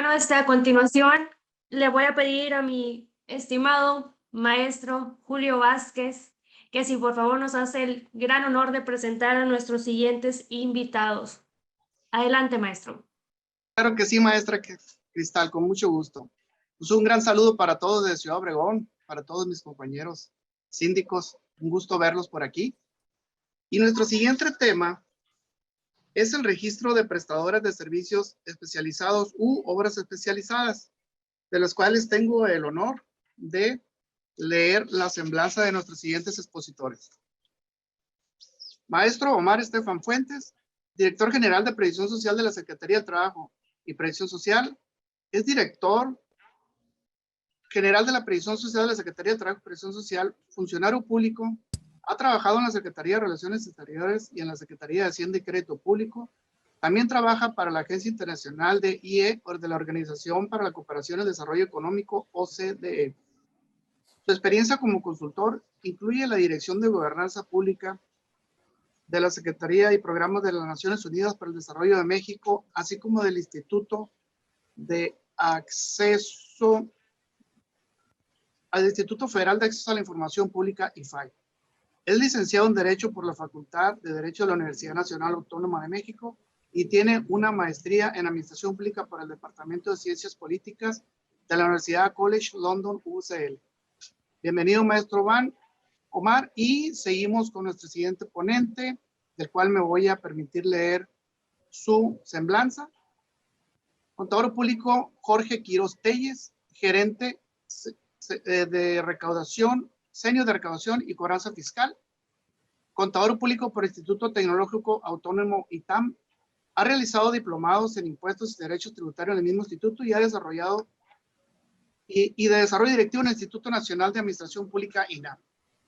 Bueno, a continuación le voy a pedir a mi estimado maestro Julio Vázquez que si por favor nos hace el gran honor de presentar a nuestros siguientes invitados. Adelante, maestro. Claro que sí, maestra Cristal, con mucho gusto. Pues un gran saludo para todos de Ciudad Obregón, para todos mis compañeros síndicos. Un gusto verlos por aquí. Y nuestro siguiente tema es el registro de prestadoras de servicios especializados u obras especializadas, de las cuales tengo el honor de leer la semblanza de nuestros siguientes expositores. Maestro Omar Estefan Fuentes, director general de Previsión Social de la Secretaría de Trabajo y Previsión Social, es director general de la Previsión Social de la Secretaría de Trabajo y Previsión Social, funcionario público, ha trabajado en la Secretaría de Relaciones Exteriores y en la Secretaría de Hacienda y Crédito Público. También trabaja para la Agencia Internacional de IE, o de la Organización para la Cooperación y el Desarrollo Económico, OCDE. Su experiencia como consultor incluye la Dirección de Gobernanza Pública de la Secretaría y Programas de las Naciones Unidas para el Desarrollo de México, así como del Instituto de Acceso al Instituto Federal de Acceso a la Información Pública, IFAI. Es licenciado en Derecho por la Facultad de Derecho de la Universidad Nacional Autónoma de México y tiene una maestría en Administración Pública por el Departamento de Ciencias Políticas de la Universidad College London, UCL. Bienvenido, maestro Omar, y seguimos con nuestro siguiente ponente, del cual me voy a permitir leer su semblanza. Contador público Jorge Quiroz Telles, gerente de recaudación, senior de recaudación y cobranza fiscal. Contador público por Instituto Tecnológico Autónomo ITAM. Ha realizado diplomados en impuestos y derechos tributarios en el mismo instituto y ha desarrollado y de desarrollo directivo en el Instituto Nacional de Administración Pública, INAP.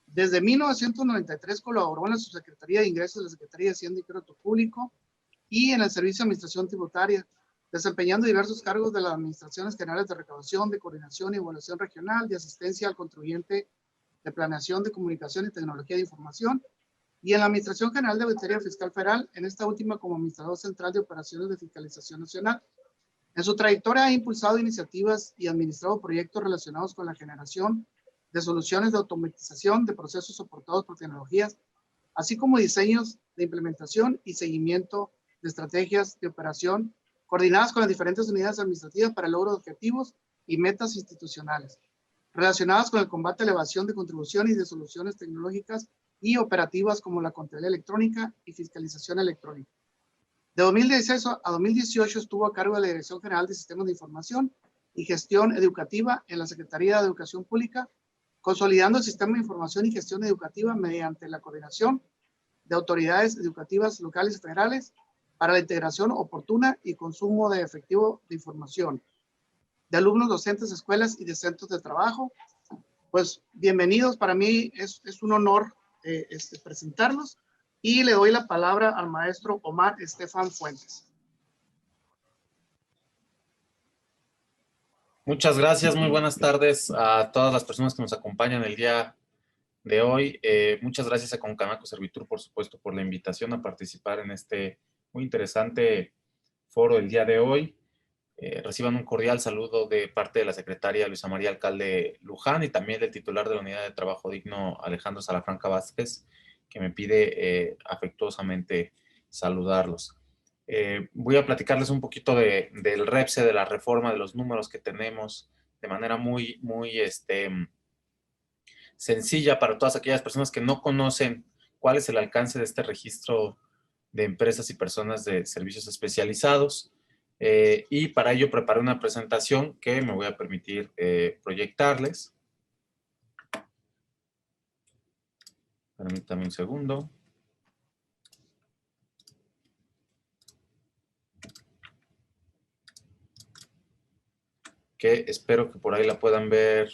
Desde 1993 colaboró en la Subsecretaría de Ingresos de la Secretaría de Hacienda y Crédito Público y en el Servicio de Administración Tributaria, desempeñando diversos cargos de las Administraciones Generales de Recaudación, de Coordinación y Evaluación Regional, de Asistencia al Contribuyente, de Planeación, de Comunicación y Tecnología de Información, y en la Administración General de Auditoría Fiscal Federal, en esta última como Administrador Central de Operaciones de Fiscalización Nacional. En su trayectoria ha impulsado iniciativas y administrado proyectos relacionados con la generación de soluciones de automatización de procesos soportados por tecnologías, así como diseños de implementación y seguimiento de estrategias de operación coordinadas con las diferentes unidades administrativas para el logro de objetivos y metas institucionales, relacionadas con el combate a la evasión de contribución y de soluciones tecnológicas y operativas como la contabilidad electrónica y fiscalización electrónica. De 2016 a 2018 estuvo a cargo de la Dirección General de Sistemas de Información y Gestión Educativa en la Secretaría de Educación Pública, consolidando el sistema de información y gestión educativa mediante la coordinación de autoridades educativas locales y federales para la integración oportuna y consumo de efectivo de información de alumnos, docentes, escuelas y de centros de trabajo. Pues bienvenidos, para mí es un honor presentarlos y le doy la palabra al maestro Omar Estefan Fuentes. Muchas gracias, muy buenas tardes a todas las personas que nos acompañan el día de hoy. Muchas gracias a Concanaco Servitur, por supuesto, por la invitación a participar en este muy interesante foro el día de hoy. Reciban un cordial saludo de parte de la secretaria Luisa María Alcalde Luján y también del titular de la Unidad de Trabajo Digno, Alejandro Salafranca Vázquez, que me pide afectuosamente saludarlos. Voy a platicarles un poquito del REPSE, de la reforma, de los números que tenemos de manera muy sencilla para todas aquellas personas que no conocen cuál es el alcance de este registro de empresas y personas de servicios especializados. Y para ello preparé una presentación que me voy a permitir proyectarles. Permítanme un segundo. Que espero que por ahí la puedan ver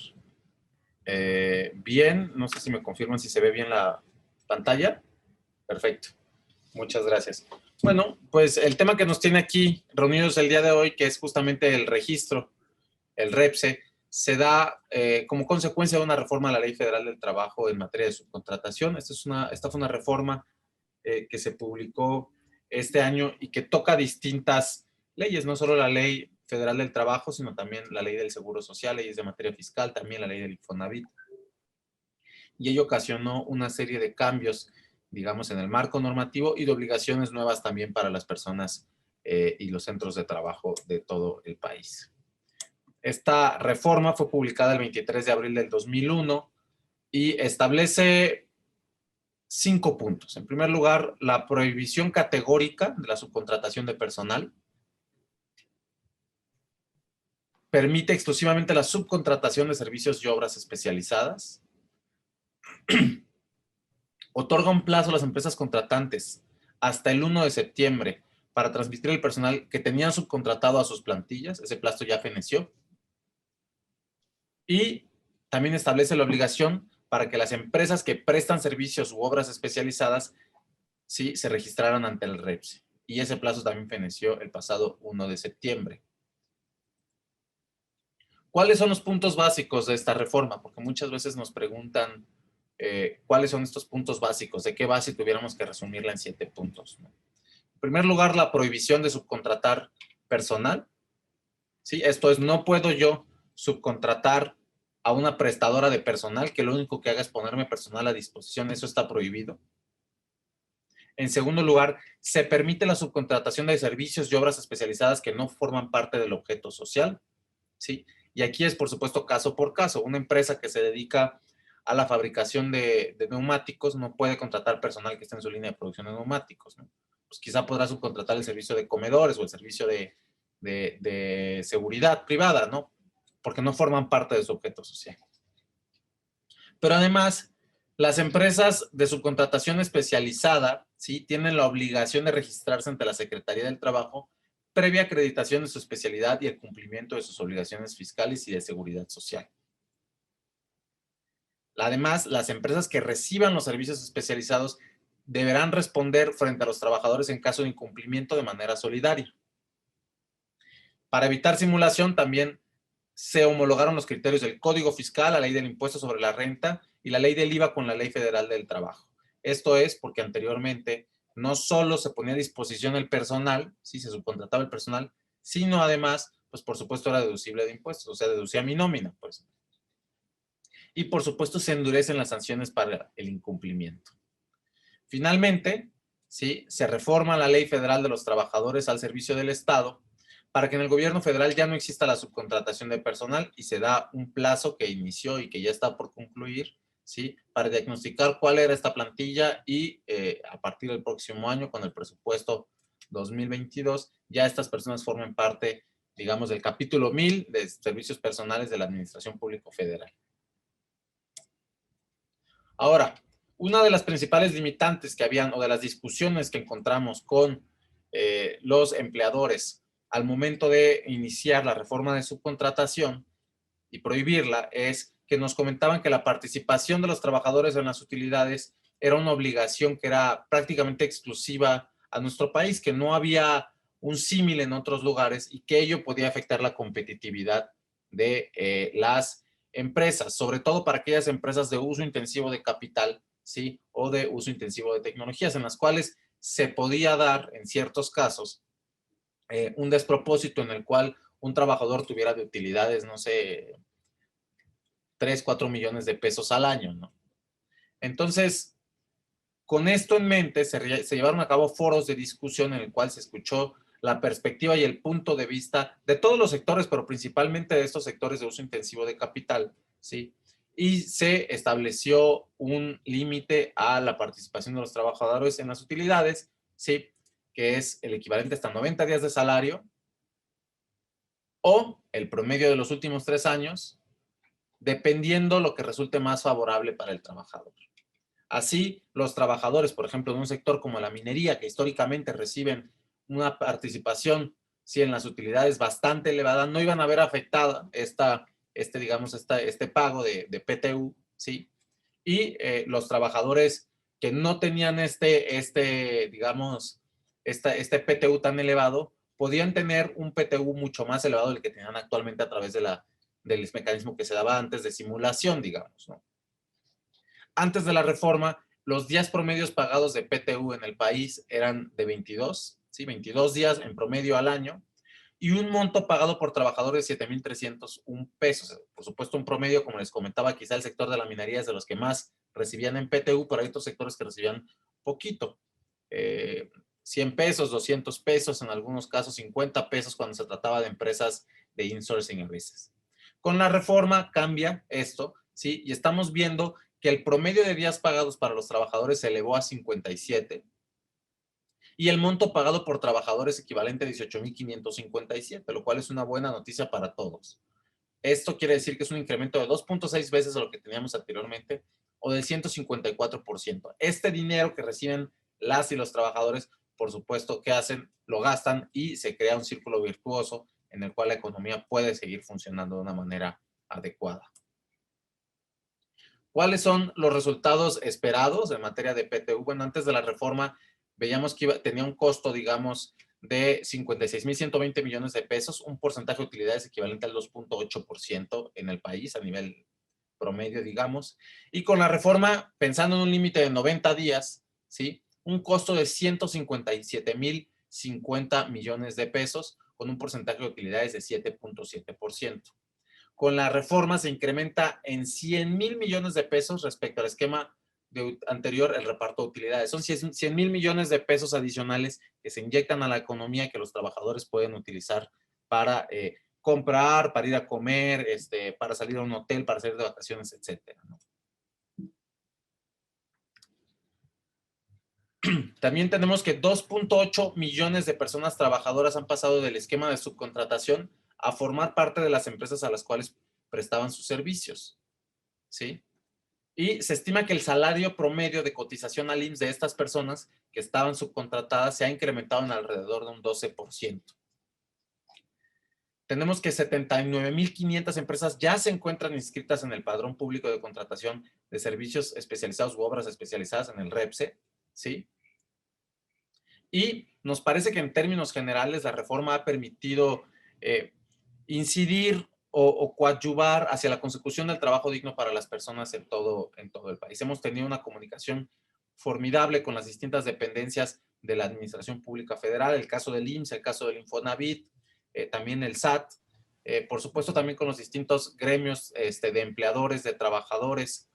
bien. No sé si me confirman si se ve bien la pantalla. Perfecto. Muchas gracias. Bueno, pues el tema que nos tiene aquí reunidos el día de hoy, que es justamente el registro, el REPSE, se da como consecuencia de una reforma a la Ley Federal del Trabajo en materia de subcontratación. Esta fue una reforma que se publicó este año y que toca distintas leyes, no solo la Ley Federal del Trabajo, sino también la Ley del Seguro Social, leyes de materia fiscal, también la Ley del Infonavit. Y ello ocasionó una serie de cambios, digamos, en el marco normativo y de obligaciones nuevas también para las personas y los centros de trabajo de todo el país. Esta reforma fue publicada el 23 de abril del 2001 y establece 5 puntos. En primer lugar, la prohibición categórica de la subcontratación de personal. Permite exclusivamente la subcontratación de servicios y obras especializadas. Otorga un plazo a las empresas contratantes hasta el 1 de septiembre para transmitir el personal que tenían subcontratado a sus plantillas. Ese plazo ya feneció. Y también establece la obligación para que las empresas que prestan servicios u obras especializadas sí se registraran ante el REPSE. Y ese plazo también feneció el pasado 1 de septiembre. ¿Cuáles son los puntos básicos de esta reforma? Porque muchas veces nos preguntan cuáles son estos puntos básicos, de qué base tuviéramos que resumirla en 7 puntos, ¿no? En primer lugar, la prohibición de subcontratar personal. ¿Sí? Esto es, no puedo yo subcontratar a una prestadora de personal que lo único que haga es ponerme personal a disposición. Eso está prohibido. En segundo lugar, se permite la subcontratación de servicios y obras especializadas que no forman parte del objeto social. ¿Sí? Y aquí es, por supuesto, caso por caso. Una empresa que se dedica a la fabricación de neumáticos no puede contratar personal que esté en su línea de producción de neumáticos, ¿no? Pues quizá podrá subcontratar el servicio de comedores o el servicio de seguridad privada, ¿no? Porque no forman parte de su objeto social. Pero además, las empresas de subcontratación especializada, ¿sí?, tienen la obligación de registrarse ante la Secretaría del Trabajo previa acreditación de su especialidad y el cumplimiento de sus obligaciones fiscales y de seguridad social. Además, las empresas que reciban los servicios especializados deberán responder frente a los trabajadores en caso de incumplimiento de manera solidaria. Para evitar simulación, también se homologaron los criterios del Código Fiscal, la Ley del Impuesto sobre la Renta y la Ley del IVA con la Ley Federal del Trabajo. Esto es porque anteriormente no solo se ponía a disposición el personal, sí, se subcontrataba el personal, sino además, pues por supuesto era deducible de impuestos, o sea, deducía mi nómina, pues. Y por supuesto se endurecen las sanciones para el incumplimiento. Finalmente, ¿sí?, se reforma la Ley Federal de los Trabajadores al Servicio del Estado para que en el gobierno federal ya no exista la subcontratación de personal y se da un plazo que inició y que ya está por concluir, ¿sí?, para diagnosticar cuál era esta plantilla y a partir del próximo año, con el presupuesto 2022, ya estas personas formen parte, digamos, del capítulo 1000 de servicios personales de la Administración Pública Federal. Ahora, una de las principales limitantes que habían, o de las discusiones que encontramos con los empleadores al momento de iniciar la reforma de subcontratación y prohibirla, es que nos comentaban que la participación de los trabajadores en las utilidades era una obligación que era prácticamente exclusiva a nuestro país, que no había un símil en otros lugares y que ello podía afectar la competitividad de las empresas, sobre todo para aquellas empresas de uso intensivo de capital, ¿sí?, o de uso intensivo de tecnologías, en las cuales se podía dar, en ciertos casos, un despropósito en el cual un trabajador tuviera de utilidades, no sé, 3, 4 millones de pesos al año, ¿no? Entonces, con esto en mente, se llevaron a cabo foros de discusión en el cual se escuchó la perspectiva y el punto de vista de todos los sectores, pero principalmente de estos sectores de uso intensivo de capital, ¿sí? Y se estableció un límite a la participación de los trabajadores en las utilidades, ¿sí?, que es el equivalente hasta 90 días de salario o el promedio de los últimos 3 años, dependiendo lo que resulte más favorable para el trabajador. Así, los trabajadores, por ejemplo, de un sector como la minería, que históricamente reciben una participación, sí, en las utilidades bastante elevada, no iban a ver afectada este pago de PTU, ¿sí? Y los trabajadores que no tenían digamos, este PTU tan elevado, podían tener un PTU mucho más elevado del que tenían actualmente a través del mecanismo que se daba antes de simulación, digamos, ¿no? Antes de la reforma, los días promedios pagados de PTU en el país eran de 22, ¿sí?, 22 días en promedio al año, y un monto pagado por trabajadores de 7,301 pesos. Por supuesto, un promedio, como les comentaba, quizá el sector de la minería es de los que más recibían en PTU, pero hay otros sectores que recibían poquito. 100 pesos, 200 pesos, en algunos casos 50 pesos cuando se trataba de empresas de insourcing a veces. Con la reforma cambia esto, ¿sí? Y estamos viendo que el promedio de días pagados para los trabajadores se elevó a 57 y el monto pagado por trabajadores equivalente a 18,557, lo cual es una buena noticia para todos. Esto quiere decir que es un incremento de 2,6 veces a lo que teníamos anteriormente o del 154%. Este dinero que reciben las y los trabajadores, por supuesto, ¿qué hacen? Lo gastan y se crea un círculo virtuoso en el cual la economía puede seguir funcionando de una manera adecuada. ¿Cuáles son los resultados esperados en materia de PTU? Bueno, antes de la reforma veíamos que tenía un costo, digamos, de 56,120 millones de pesos, un porcentaje de utilidades equivalente al 2,8% en el país a nivel promedio, digamos. Y con la reforma, pensando en un límite de 90 días, ¿sí? Un costo de 157,050 millones de pesos con un porcentaje de utilidades de 7,7%. Con la reforma se incrementa en 100,000 millones de pesos respecto al esquema anterior, el reparto de utilidades. Son 100,000 millones de pesos adicionales que se inyectan a la economía y que los trabajadores pueden utilizar para comprar, para ir a comer, para salir a un hotel, para salir de vacaciones, etcétera, ¿no? También tenemos que 2,8 millones de personas trabajadoras han pasado del esquema de subcontratación a formar parte de las empresas a las cuales prestaban sus servicios, ¿sí? Y se estima que el salario promedio de cotización al IMSS de estas personas que estaban subcontratadas se ha incrementado en alrededor de un 12%. Tenemos que 79,500 empresas ya se encuentran inscritas en el Padrón Público de Contratación de Servicios Especializados u Obras Especializadas en el REPSE, ¿sí? Y nos parece que en términos generales la reforma ha permitido incidir o coadyuvar hacia la consecución del trabajo digno para las personas en todo el país. Hemos tenido una comunicación formidable con las distintas dependencias de la Administración Pública Federal, el caso del IMSS, el caso del Infonavit, también el SAT, por supuesto también con los distintos gremios de empleadores, de trabajadores.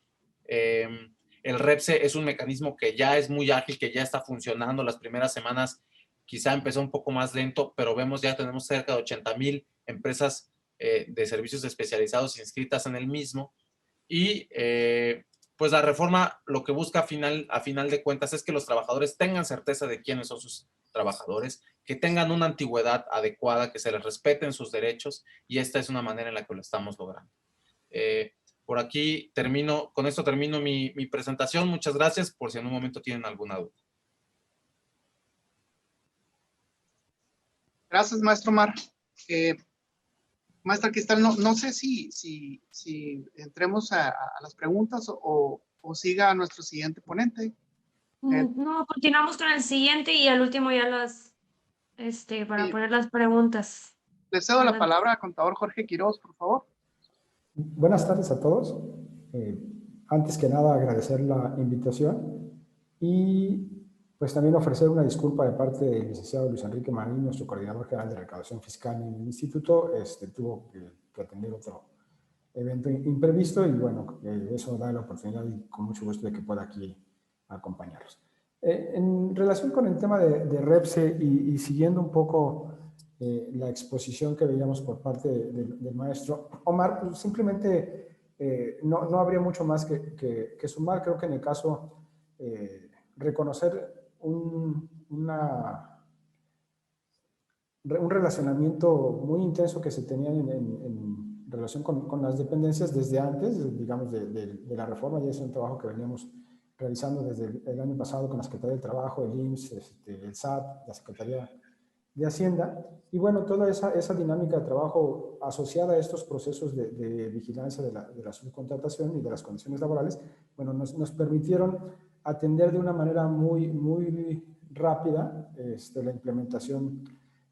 El REPSE es un mecanismo que ya es muy ágil, que ya está funcionando. Las primeras semanas quizá empezó un poco más lento, pero vemos ya tenemos cerca de 80,000 empresas de servicios especializados inscritas en el mismo. Y pues la reforma lo que busca a final de cuentas es que los trabajadores tengan certeza de quiénes son sus trabajadores, que tengan una antigüedad adecuada, que se les respeten sus derechos, y esta es una manera en la que lo estamos logrando. Por aquí con esto termino mi presentación. Muchas gracias, por si en un momento tienen alguna duda. Gracias, maestro Omar. Maestra Cristal, no sé si entremos a las preguntas o siga a nuestro siguiente ponente. No, continuamos con el siguiente y al último ya para poner las preguntas. Le cedo la palabra al contador Jorge Quiroz, por favor. Buenas tardes a todos. Antes que nada, agradecer la invitación y pues también ofrecer una disculpa de parte del licenciado Luis Enrique Marín, nuestro coordinador general de recaudación fiscal en el instituto. Tuvo que atender otro evento imprevisto y bueno, eso da la oportunidad y con mucho gusto de que pueda aquí acompañarlos. En relación con el tema de REPSE y siguiendo un poco la exposición que veíamos por parte del maestro Omar, pues simplemente no habría mucho más que sumar. Creo que en el caso reconocer un relacionamiento muy intenso que se tenía en relación con las dependencias desde antes, digamos, de la reforma. Ya es un trabajo que veníamos realizando desde el año pasado con la Secretaría del Trabajo, el IMSS, el SAT, la Secretaría de Hacienda. Y bueno, toda esa dinámica de trabajo asociada a estos procesos de vigilancia de la subcontratación y de las condiciones laborales, bueno, nos permitieron atender de una manera muy rápida la implementación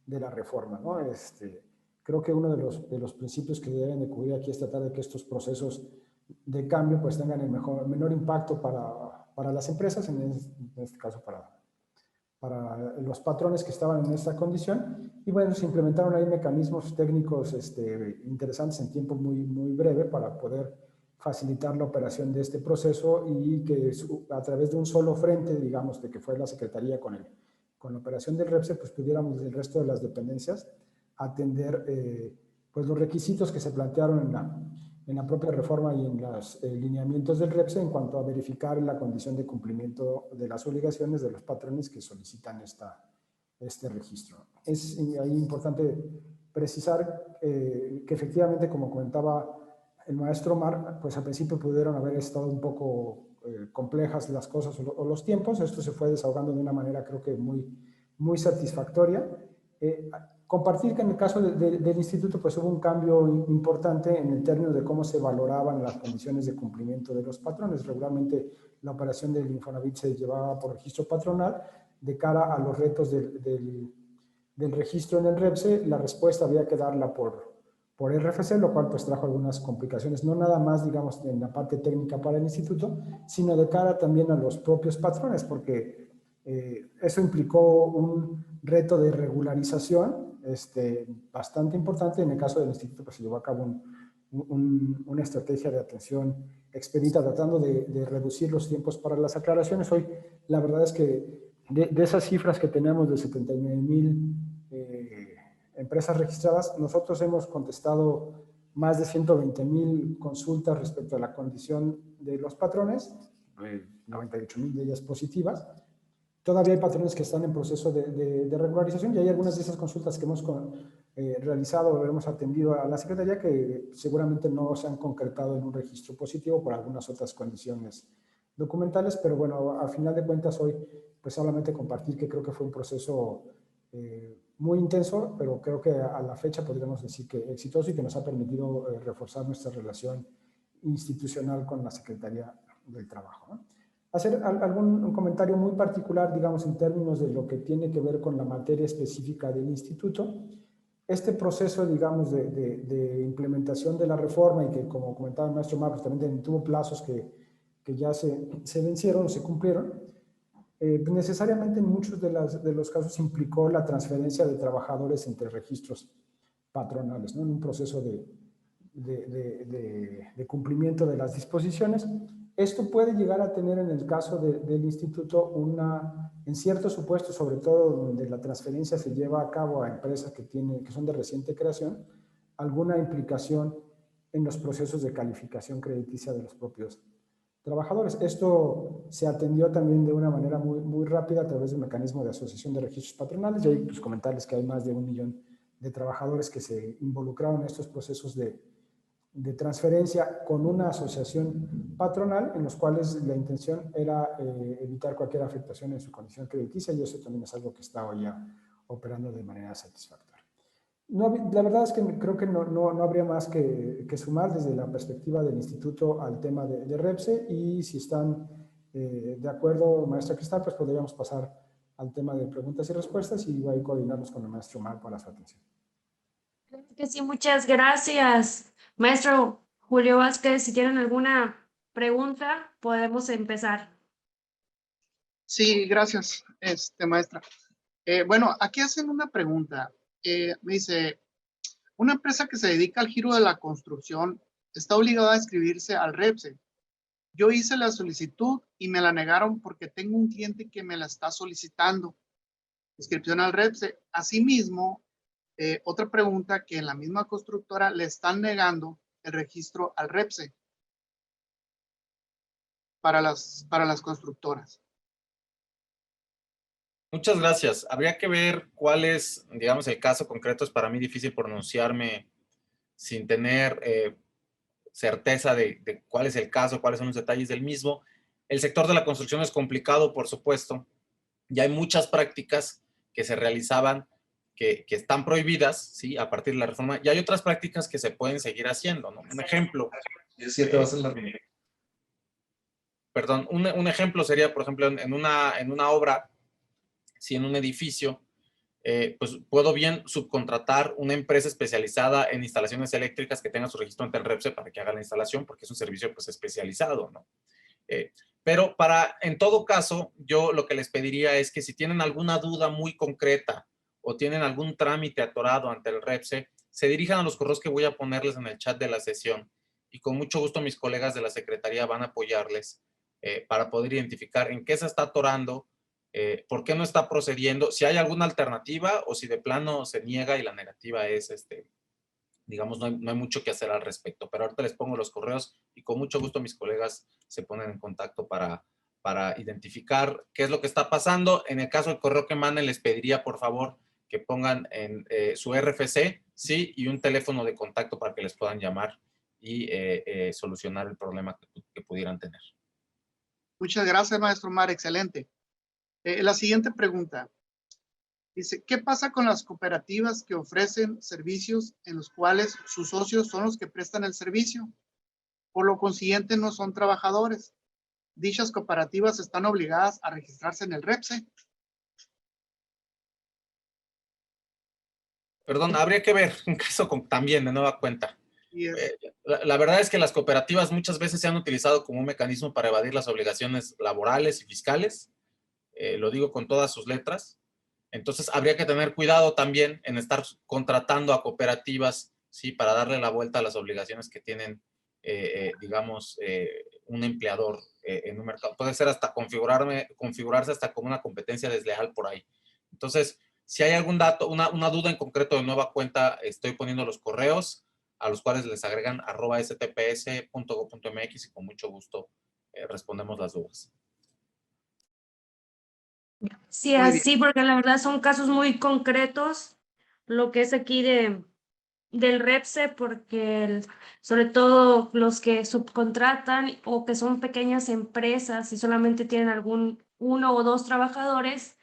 de la reforma, ¿no? Creo que uno de los principios que deben de cubrir aquí es tratar de que estos procesos de cambio pues tengan el menor impacto para las empresas, en este caso para los patrones que estaban en esta condición. Y bueno, se implementaron ahí mecanismos técnicos interesantes en tiempo muy breve para poder facilitar la operación de este proceso y que a través de un solo frente, digamos, de que fue la Secretaría con la operación del REPSE, pues pudiéramos desde el resto de las dependencias atender pues los requisitos que se plantearon en la propia reforma y en los lineamientos del REPSE en cuanto a verificar la condición de cumplimiento de las obligaciones de los patrones que solicitan este registro. Es ahí importante precisar que efectivamente, como comentaba el maestro Omar, pues al principio pudieron haber estado un poco complejas las cosas o los tiempos. Esto se fue desahogando de una manera creo que muy satisfactoria. Compartir que en el caso del instituto pues hubo un cambio importante en el término de cómo se valoraban las condiciones de cumplimiento de los patrones. Regularmente la operación del Infonavit se llevaba por registro patronal. De cara a los retos del registro en el REPSE, la respuesta había que darla por RFC, lo cual pues trajo algunas complicaciones, no nada más, digamos, en la parte técnica para el instituto, sino de cara también a los propios patrones, porque eso implicó un reto de regularización bastante importante. En el caso del instituto pues se llevó a cabo una estrategia de atención expedita tratando de reducir los tiempos para las aclaraciones. Hoy la verdad es que de esas cifras que tenemos de 79,000 empresas registradas, nosotros hemos contestado más de 120,000 consultas respecto a la condición de los patrones, 98,000 de ellas positivas. Todavía hay patrones que están en proceso de regularización y hay algunas de esas consultas que hemos realizado o hemos atendido a la Secretaría que seguramente no se han concretado en un registro positivo por algunas otras condiciones documentales, pero bueno, al final de cuentas hoy pues solamente compartir que creo que fue un proceso muy intenso, pero creo que a la fecha podríamos decir que exitoso y que nos ha permitido reforzar nuestra relación institucional con la Secretaría del Trabajo, ¿no? Hacer algún comentario muy particular, digamos, en términos de lo que tiene que ver con la materia específica del instituto. Este proceso, digamos, de implementación de la reforma y que, como comentaba el maestro Marcos, también tuvo plazos que ya se vencieron o se cumplieron, necesariamente en muchos de los casos implicó la transferencia de trabajadores entre registros patronales, ¿no? En un proceso de cumplimiento de las disposiciones. Esto puede llegar a tener en el caso del instituto en ciertos supuestos, sobre todo donde la transferencia se lleva a cabo a empresas que son de reciente creación, alguna implicación en los procesos de calificación crediticia de los propios trabajadores. Esto se atendió también de una manera muy rápida a través del mecanismo de asociación de registros patronales. Y hay pues, comentarles que hay más de 1 millón de trabajadores que se involucraron en estos procesos de transferencia con una asociación patronal en los cuales la intención era evitar cualquier afectación en su condición crediticia, y eso también es algo que está hoy ya operando de manera satisfactoria. No, la verdad es que creo que no habría más que sumar desde la perspectiva del instituto al tema de REPSE, y si están de acuerdo, maestra Cristal, pues podríamos pasar al tema de preguntas y respuestas y voy a coordinarnos con el maestro Omar para su atención. Que sí, muchas gracias. Maestro Julio Vázquez, si tienen alguna pregunta, podemos empezar. Sí, gracias, maestra. Bueno, aquí hacen una pregunta. Me dice, una empresa que se dedica al giro de la construcción está obligada a inscribirse al REPSE. Yo hice la solicitud y me la negaron porque tengo un cliente que me la está solicitando. Inscripción al REPSE. Asimismo, otra pregunta, que en la misma constructora le están negando el registro al REPSE para las constructoras. Muchas gracias. Habría que ver cuál es, digamos, el caso concreto. Es para mí difícil pronunciarme sin tener certeza de cuál es el caso, cuáles son los detalles del mismo. El sector de la construcción es complicado, por supuesto, y hay muchas prácticas que se realizaban que están prohibidas, ¿sí? A partir de la reforma, y hay otras prácticas que se pueden seguir haciendo, ¿no? Un ejemplo. Perdón, un ejemplo sería, por ejemplo, en una obra, si en un edificio, pues puedo bien subcontratar una empresa especializada en instalaciones eléctricas que tenga su registro ante el REPSE para que haga la instalación, porque es un servicio pues especializado, ¿no? Pero en todo caso, yo lo que les pediría es que si tienen alguna duda muy concreta o tienen algún trámite atorado ante el REPSE, se dirijan a los correos que voy a ponerles en el chat de la sesión. Y con mucho gusto mis colegas de la Secretaría van a apoyarles para poder identificar en qué se está atorando, por qué no está procediendo, si hay alguna alternativa o si de plano se niega y la negativa es, digamos, no hay mucho que hacer al respecto. Pero ahorita les pongo los correos y con mucho gusto mis colegas se ponen en contacto para identificar qué es lo que está pasando. En el caso del correo que manden, les pediría, por favor, que pongan en su RFC, ¿sí? Y un teléfono de contacto para que les puedan llamar y solucionar el problema que pudieran tener. Muchas gracias, maestro Omar. Excelente. La siguiente pregunta. Dice, ¿qué pasa con las cooperativas que ofrecen servicios en los cuales sus socios son los que prestan el servicio? Por lo consiguiente, no son trabajadores. ¿Dichas cooperativas están obligadas a registrarse en el REPSE? Perdón, habría que ver un caso también de nueva cuenta. Y es, La verdad es que las cooperativas muchas veces se han utilizado como un mecanismo para evadir las obligaciones laborales y fiscales. Lo digo con todas sus letras. Entonces, habría que tener cuidado también en estar contratando a cooperativas, ¿sí? Para darle la vuelta a las obligaciones que tienen, digamos, un empleador en un mercado. Puede ser hasta configurarse hasta como una competencia desleal por ahí. Entonces, si hay algún dato, una duda en concreto de nueva cuenta, estoy poniendo los correos a los cuales les agregan @stps.go.mx y con mucho gusto respondemos las dudas. Sí, Muy así, porque la verdad son casos muy concretos, lo que es aquí del REPSE, porque sobre todo los que subcontratan o que son pequeñas empresas y solamente tienen uno o dos trabajadores,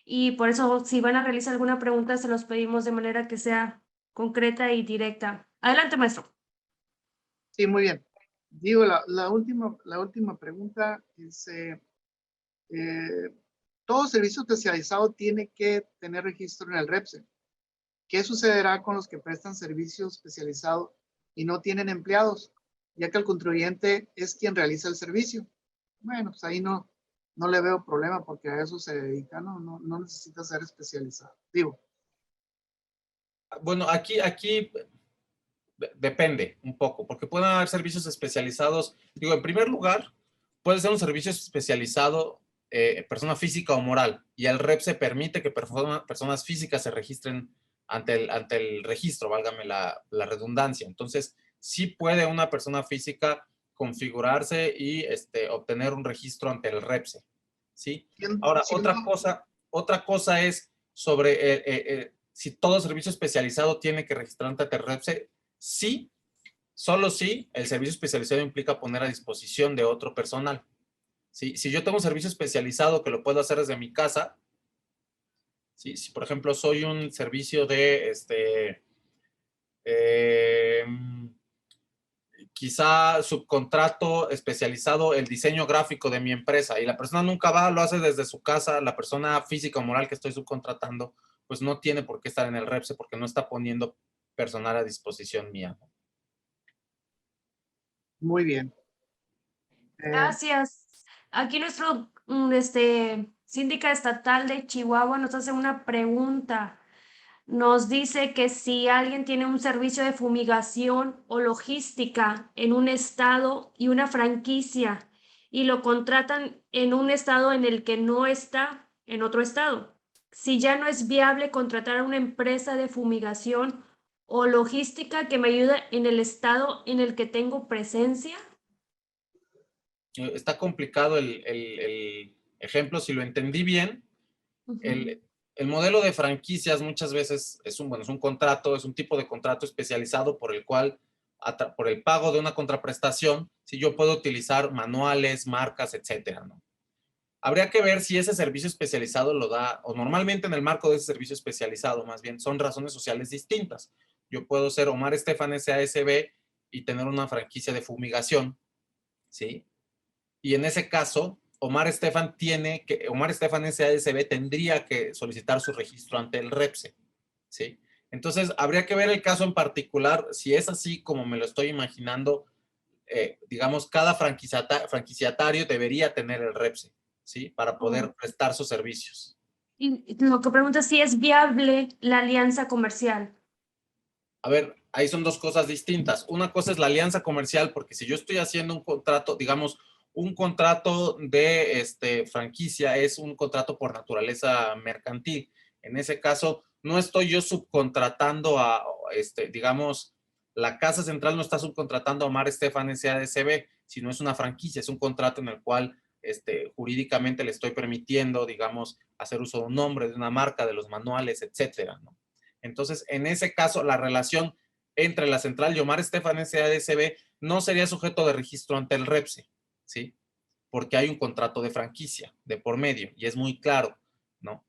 y por eso si van a realizar alguna pregunta se los pedimos de manera que sea concreta y directa. Adelante, maestro. sí, muy bien. Digo, la última pregunta es, todo servicio especializado tiene que tener registro en el REPSE. ¿Qué sucederá con los que prestan servicio especializado y no tienen empleados, ya que el contribuyente es quien realiza el servicio? Bueno, pues ahí no le veo problema porque a eso se dedica, no necesita ser especializado. Digo, Bueno, aquí depende un poco, porque pueden haber servicios especializados. Digo, en primer lugar, puede ser un servicio especializado, persona física o moral, y el REPSE permite que personas físicas se registren ante el registro, válgame la redundancia. Entonces, sí puede una persona física configurarse y obtener un registro ante el REPSE, ¿sí? Ahora, otra cosa es sobre si todo servicio especializado tiene que registrar ante el REPSE. Sí, solo si el servicio especializado implica poner a disposición de otro personal. ¿Sí? Si yo tengo un servicio especializado que lo puedo hacer desde mi casa, ¿sí? Si por ejemplo soy un servicio de quizá subcontrato especializado el diseño gráfico de mi empresa y la persona nunca va, lo hace desde su casa, la persona física o moral que estoy subcontratando, pues no tiene por qué estar en el REPSE porque no está poniendo personal a disposición mía. muy bien. Gracias. Aquí nuestro síndica estatal de Chihuahua nos hace una pregunta. Nos dice que si alguien tiene un servicio de fumigación o logística en un estado y una franquicia y lo contratan en un estado en el que no está en otro estado, si ya no es viable contratar a una empresa de fumigación o logística que me ayude en el estado en el que tengo presencia. Está complicado el ejemplo, si lo entendí bien. El modelo de franquicias muchas veces es un contrato, es un tipo de contrato especializado por el cual, por el pago de una contraprestación, si yo puedo utilizar manuales, marcas, etcétera, ¿no? Habría que ver si ese servicio especializado lo da, o normalmente en el marco de ese servicio especializado, más bien, son razones sociales distintas. Yo puedo ser Omar Estefan SASB y tener una franquicia de fumigación, ¿sí? Y en ese caso, Omar Estefan SASB tendría que solicitar su registro ante el REPSE, ¿sí? Entonces, habría que ver el caso en particular, si es así como me lo estoy imaginando, digamos, cada franquiciatario debería tener el REPSE, ¿sí? Para poder prestar sus servicios. Y lo que pregunta es si es viable la alianza comercial. A ver, ahí son dos cosas distintas. Una cosa es la alianza comercial, porque si yo estoy haciendo un contrato, digamos, un contrato de franquicia es un contrato por naturaleza mercantil. En ese caso, no estoy yo subcontratando a, digamos, la Casa Central no está subcontratando a Omar Estefan S.A.D.C.B., sino es una franquicia, es un contrato en el cual jurídicamente le estoy permitiendo, digamos, hacer uso de un nombre, de una marca, de los manuales, etcétera, ¿no? Entonces, en ese caso, la relación entre la central y Omar Estefan S.A.D.C.B. no sería sujeto de registro ante el REPSE, ¿sí? Porque hay un contrato de franquicia de por medio y es muy claro, ¿no?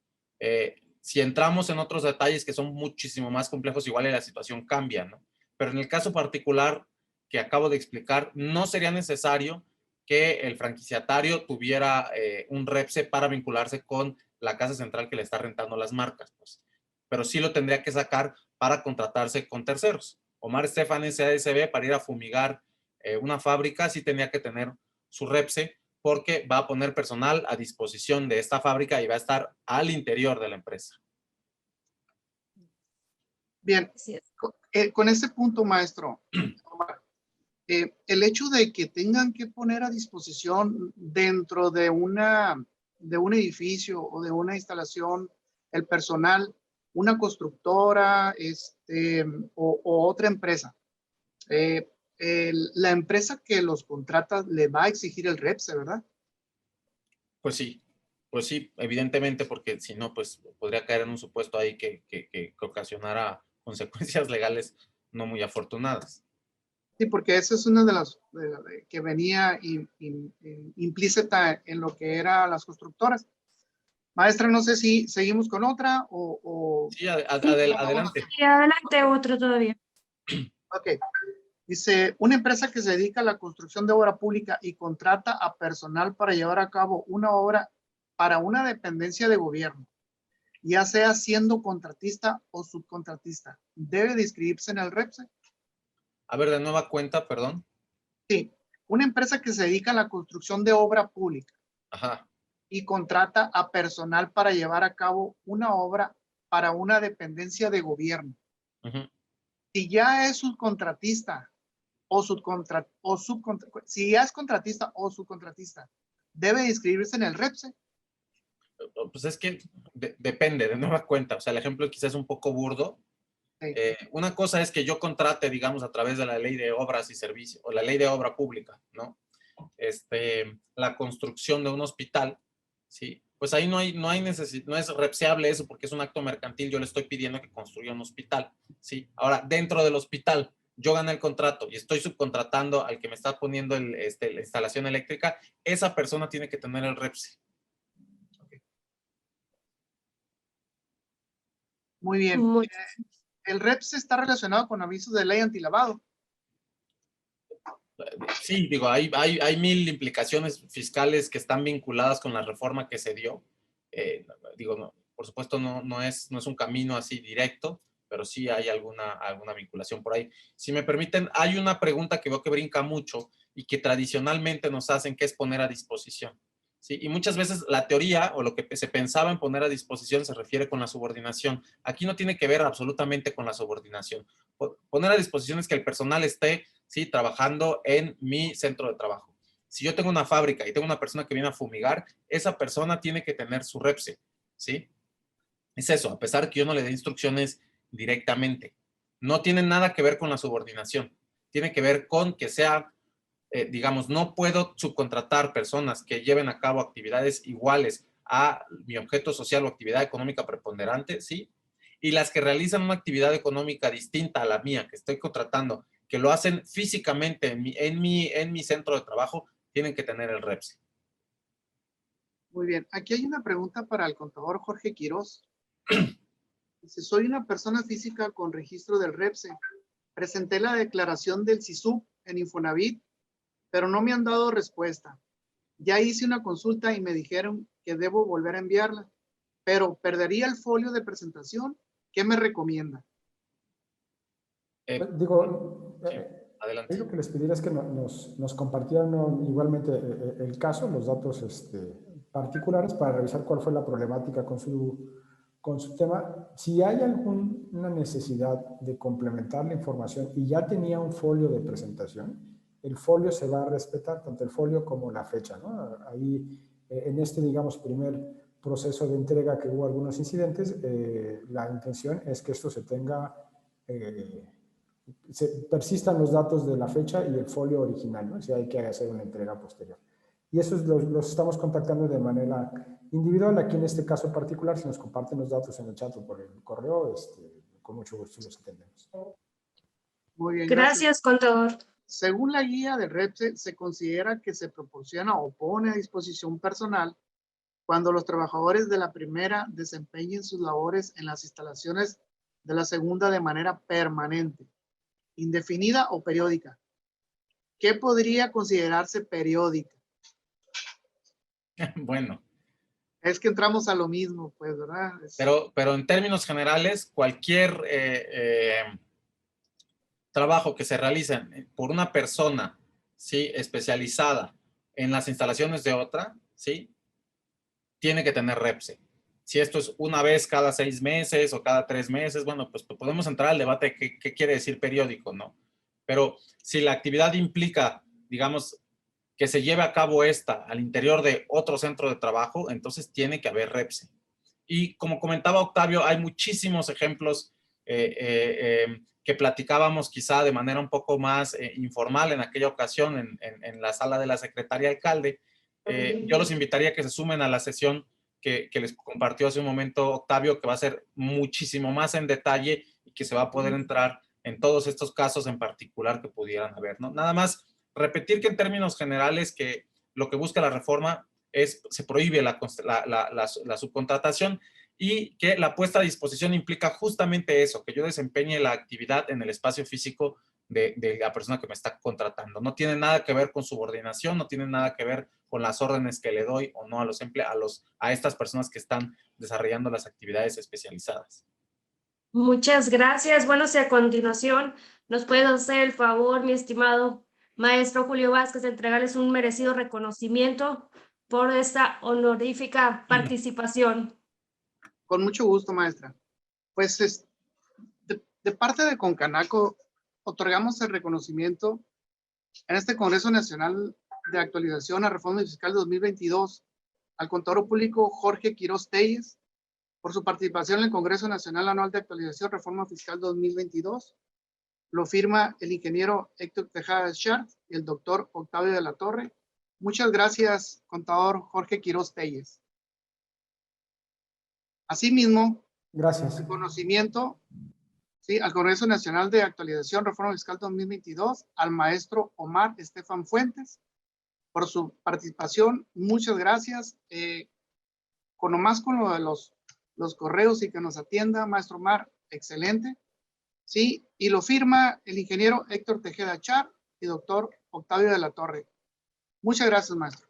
Si entramos en otros detalles que son muchísimo más complejos, igual la situación cambia, ¿no? Pero en el caso particular que acabo de explicar, no sería necesario que el franquiciatario tuviera un REPSE para vincularse con la casa central que le está rentando las marcas, pues. Pero sí lo tendría que sacar para contratarse con terceros. Omar Estefan S.A.D.C.B. para ir a fumigar una fábrica sí tendría que tener su REPSE porque va a poner personal a disposición de esta fábrica y va a estar al interior de la empresa. Bien, Así es. con ese punto, maestro, el hecho de que tengan que poner a disposición dentro de un edificio o de una instalación el personal, una constructora o otra empresa, la empresa que los contrata le va a exigir el REPSE, ¿verdad? Pues sí, evidentemente, porque si no, pues podría caer en un supuesto ahí que ocasionara consecuencias legales no muy afortunadas. Sí, porque esa es una de las que venía implícita en lo que eran las constructoras. Maestra, no sé si seguimos con otra o... Sí, adelante. Y adelante otro todavía. Ok. Dice, una empresa que se dedica a la construcción de obra pública y contrata a personal para llevar a cabo una obra para una dependencia de gobierno, ya sea siendo contratista o subcontratista, ¿debe de inscribirse en el REPSE? A ver, de nueva cuenta, perdón. Sí, una empresa que se dedica a la construcción de obra pública Ajá. y contrata a personal para llevar a cabo una obra para una dependencia de gobierno. Uh-huh. Si ya es subcontratista si ya es contratista o subcontratista, ¿debe inscribirse en el REPSE? Pues es que depende, de nueva cuenta. O sea, el ejemplo quizás es un poco burdo. Sí. Una cosa es que yo contrate, digamos, a través de la ley de obras y servicios, o la ley de obra pública, ¿no? La construcción de un hospital, ¿sí? Pues ahí no hay necesidad, no es repseable eso porque es un acto mercantil, yo le estoy pidiendo que construya un hospital, ¿sí? Ahora, dentro del hospital, yo gané el contrato y estoy subcontratando al que me está poniendo la instalación eléctrica, esa persona tiene que tener el REPSE. Okay. Muy bien. El REPSE está relacionado con avisos de ley antilavado. Sí, digo, hay 1000 implicaciones fiscales que están vinculadas con la reforma que se dio. Digo, no, por supuesto no es un camino así directo, pero sí hay alguna vinculación por ahí. Si me permiten, hay una pregunta que veo que brinca mucho y que tradicionalmente nos hacen, que es poner a disposición. ¿Sí? Y muchas veces la teoría o lo que se pensaba en poner a disposición se refiere con la subordinación. Aquí no tiene que ver absolutamente con la subordinación. Poner a disposición es que el personal esté, ¿sí?, trabajando en mi centro de trabajo. Si yo tengo una fábrica y tengo una persona que viene a fumigar, esa persona tiene que tener su REPSE, ¿sí? Es eso, a pesar que yo no le dé instrucciones directamente. No tiene nada que ver con la subordinación. Tiene que ver con que sea, digamos, no puedo subcontratar personas que lleven a cabo actividades iguales a mi objeto social o actividad económica preponderante, ¿sí? Y las que realizan una actividad económica distinta a la mía, que estoy contratando, que lo hacen físicamente en mi centro de trabajo, tienen que tener el REPSE. Muy bien. Aquí hay una pregunta para el contador Jorge Quiroz. Dice, soy una persona física con registro del REPSE. Presenté la declaración del SISUB en Infonavit, pero no me han dado respuesta. Ya hice una consulta y me dijeron que debo volver a enviarla, pero perdería el folio de presentación. ¿Qué me recomienda? Digo, Adelante. Ahí lo que les pediría es que nos compartieran igualmente el caso, los datos particulares para revisar cuál fue la problemática con su tema. Si hay alguna necesidad de complementar la información y ya tenía un folio de presentación, el folio se va a respetar, tanto el folio como la fecha, ¿no? Ahí, en este, digamos, primer proceso de entrega que hubo algunos incidentes, la intención es que esto se tenga... persistan los datos de la fecha y el folio original, ¿no? Si hay que hacer una entrega posterior. Y eso los estamos contactando de manera individual. Aquí en este caso particular, si nos comparten los datos en el chat o por el correo, con mucho gusto los atendemos. Muy bien, Gracias, contador. Según la guía del REPSE, se considera que se proporciona o pone a disposición personal cuando los trabajadores de la primera desempeñen sus labores en las instalaciones de la segunda de manera permanente, indefinida o periódica. ¿Qué podría considerarse periódica? Bueno. Es que entramos a lo mismo, pues, ¿verdad? Pero en términos generales, cualquier trabajo que se realice por una persona, ¿sí?, especializada en las instalaciones de otra, ¿sí?, tiene que tener REPSE. Si esto es una vez cada 6 meses o cada 3 meses, bueno, pues podemos entrar al debate de qué quiere decir periódico, ¿no? Pero si la actividad implica, digamos, que se lleve a cabo esta al interior de otro centro de trabajo, entonces tiene que haber REPSE. Y como comentaba Octavio, hay muchísimos ejemplos que platicábamos quizá de manera un poco más informal en aquella ocasión en la sala de la Secretaría Alcalde. Yo los invitaría a que se sumen a la sesión que les compartió hace un momento Octavio, que va a ser muchísimo más en detalle y que se va a poder entrar en todos estos casos en particular que pudieran haber, ¿no? Nada más repetir que en términos generales que lo que busca la reforma es, se prohíbe la subcontratación y que la puesta a disposición implica justamente eso, que yo desempeñe la actividad en el espacio físico de la persona que me está contratando. No tiene nada que ver con subordinación, no tiene nada que ver con las órdenes que le doy o no a los empleados, a estas personas que están desarrollando las actividades especializadas. Muchas gracias. Bueno, si a continuación nos puede hacer el favor, mi estimado maestro Julio Vázquez, de entregarles un merecido reconocimiento por esta honorífica participación. Con mucho gusto, maestra. Pues de parte de Concanaco, otorgamos el reconocimiento en este Congreso Nacional de Actualización a Reforma Fiscal 2022 al contador público Jorge Quiroz Telles por su participación en el Congreso Nacional Anual de Actualización Reforma Fiscal 2022. Lo firma el ingeniero Héctor Tejeda Chart y el doctor Octavio de la Torre. Muchas gracias, contador Jorge Quiroz Telles. Asimismo, gracias. Reconocimiento, sí, al Congreso Nacional de Actualización Reforma Fiscal 2022 al maestro Omar Estefan Fuentes por su participación. Muchas gracias. Con lo de los correos y que nos atienda, maestro Omar, excelente. Sí, y lo firma el ingeniero Héctor Tejeda Char y doctor Octavio de la Torre. Muchas gracias, maestro.